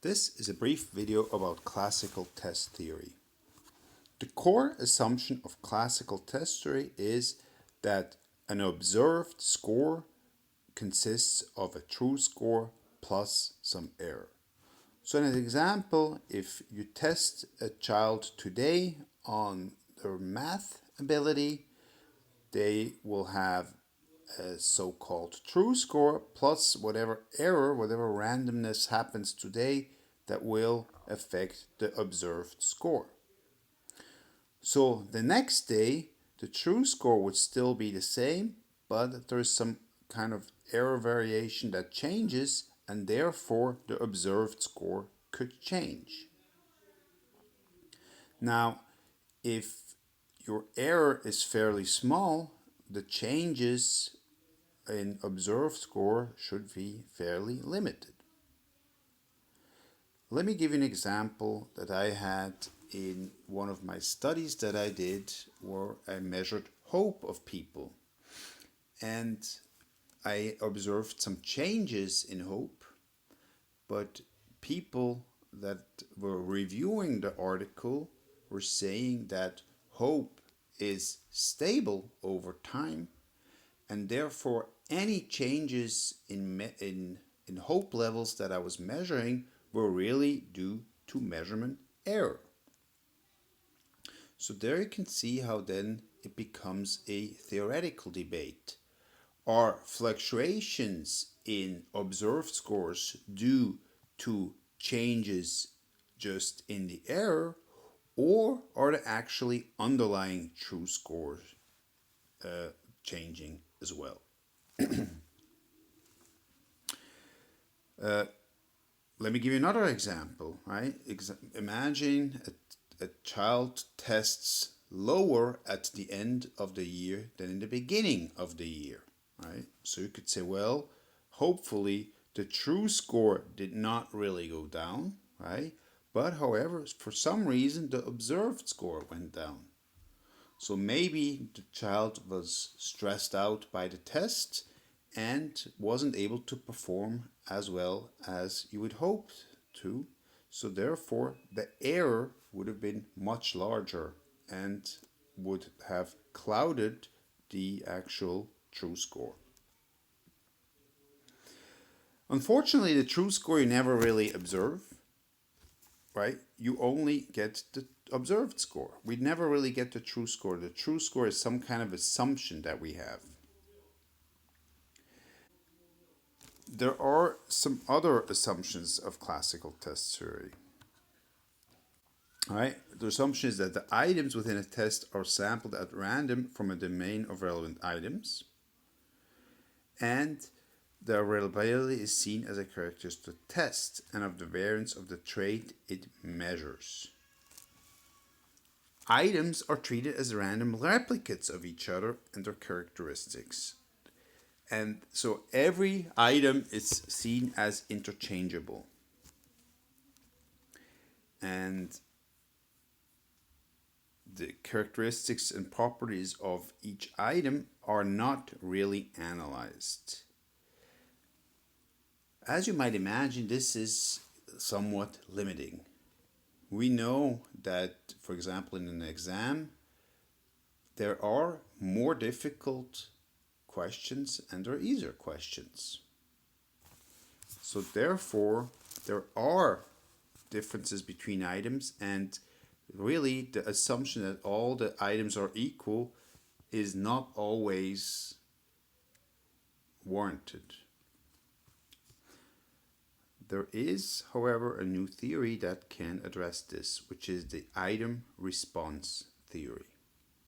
This is a brief video about classical test theory. The core assumption of classical test theory is that an observed score consists of a true score plus some error. So in an example, if you test a child today on their math ability, they will have a so-called true score plus whatever error, whatever randomness happens today that will affect the observed score. So the next day, the true score would still be the same, but there's some kind of error variation that changes, and therefore the observed score could change. Now, if your error is fairly small, the changes in observed score should be fairly limited. Let me give you an example that I had in one of my studies that I did where I measured hope of people. And I observed some changes in hope, but people that were reviewing the article were saying that hope is stable over time, and therefore any changes in hope levels that I was measuring were really due to measurement error. So there you can see how then it becomes a theoretical debate. Are fluctuations in observed scores due to changes just in the error, or are they actually underlying true scores changing as well? Let me give you another example, right? Imagine a child tests lower at the end of the year than in the beginning of the year, right? So you could say, well, hopefully the true score did not really go down, right? But however, for some reason, the observed score went down. So maybe the child was stressed out by the test and wasn't able to perform as well as you would hope to. So therefore, the error would have been much larger and would have clouded the actual true score. Unfortunately, the true score you never really observe, right? You only get the observed score. We never really get the true score. The true score is some kind of assumption that we have. There are some other assumptions of classical test theory. All right, the assumption is that the items within a test are sampled at random from a domain of relevant items, and the reliability is seen as a characteristic of the test and of the variance of the trait it measures. Items are treated as random replicates of each other and their characteristics. And so every item is seen as interchangeable. And the characteristics and properties of each item are not really analyzed. As you might imagine, this is somewhat limiting. We know that, for example, in an exam, there are more difficult questions and there are easier questions. So therefore, there are differences between items, and really the assumption that all the items are equal is not always warranted. There is, however, a new theory that can address this, which is the item response theory.